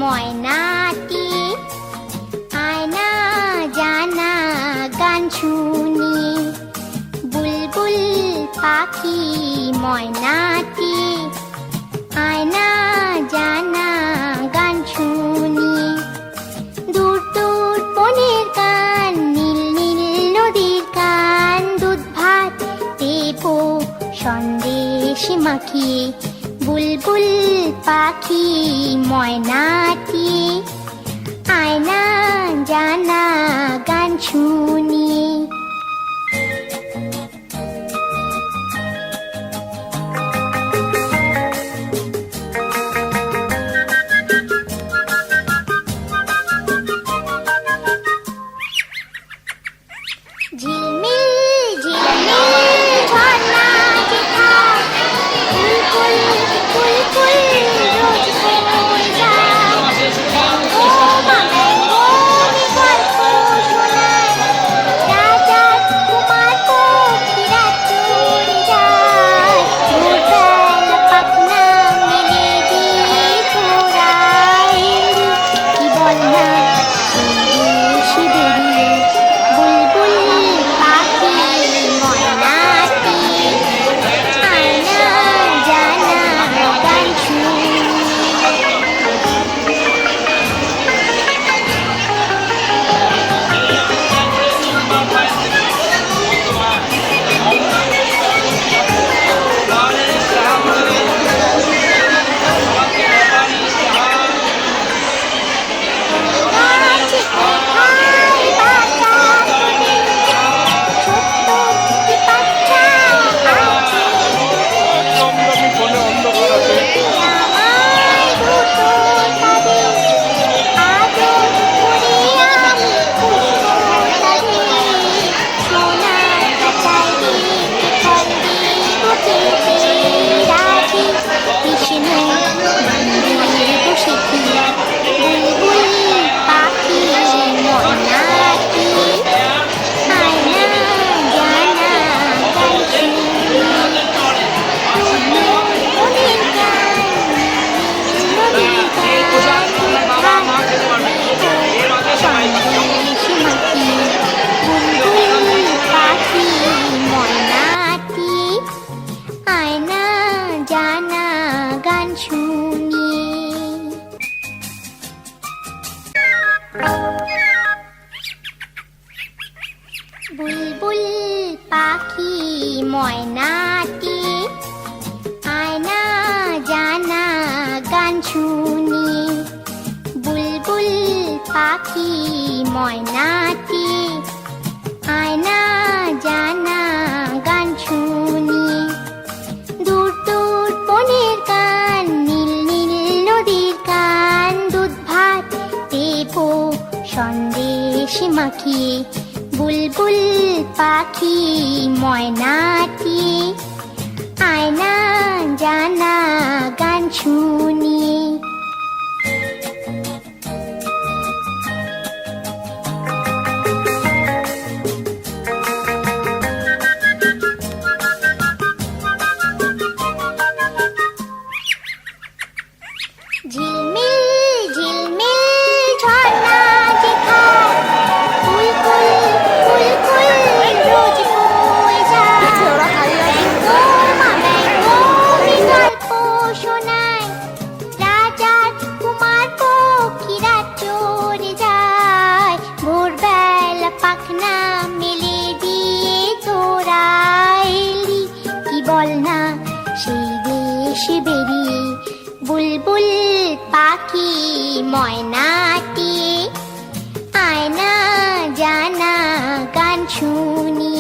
ময়নাটি, আয়না জানা গান শুনি। বুলবুল পাখি ময়নাটি, আয়না জানা গান শুনি। দূর দূর বনের গান, নীল নীল নদীর গান, দুধ ভাত দেবো সন্দেশ মাখিয়ে। বুলবুল পাখি ময়নাটি, আয়না জানা গান শুনি। ঝিলমিল ঝিলমিল ঝর্ণা যেথায়, বুলবুল বুলবুল রোজ বয়ে যায়। ম্যাঙ্গো মা ম্যাঙ্গো মি গল্প শোনায়, রাজার কুমার পক্ষীরা চড়ে যায়। ভোরবেলা পাখনা মেলে দিয়ে তোরাই, কি বল না সেই দেশে বেরিয়ে। বুলবুল পাখি ময়নাটি, আয়না জানা গান শুনি। গাছে কোথায় বাসা করে, ছোট্ট একটি বাচ্চা আছে। আমায় দুটো তারে আদর করে আমি পুষবো তারে। সোনার খাঁচায় রেখে ফল দেবো খেতে, রাধে কৃষ্ণ মন্দিরে বসে খেলা। বুলবুল পাখি ময়নাটি, আয়না জানা গান শুনি। মনের গান, নদীর গান, সন্দেশ মাখিয়ে। বুলবুল পাখি ময়নাটি, আয়না জানা গান শুনি। বুলবুল পাখি ময়নাটি, আয়না জানা গান শুনি। বুলবুল পাখি ময়নাটি, আয়না জানা গান শুনি। দূর দূর বনের গান, নীল নীল নদীর গান, দুধ ভাত দেবো সন্দেশ মাখিয়ে। বুলবুল পাখি ময়নাটি, আয়না জানা গান শুনি। ঝিলমিল ঝিলমিল ঝর্ণা যেথায়, বুলবুল বুলবুল রোজ বয়ে যায়। ম্যাঙ্গো মা ম্যাঙ্গো মি গল্প শোনায়, রাজার কুমার পক্ষীরা চড়ে যায়। ভোরবেলা পাখনা মেলে দিয়ে তোরাইলি, কি বল না সেই দেশে বেরিয়ে। বুলবুল পাখি ময়নাটি, আয়না জানা গান শুনি।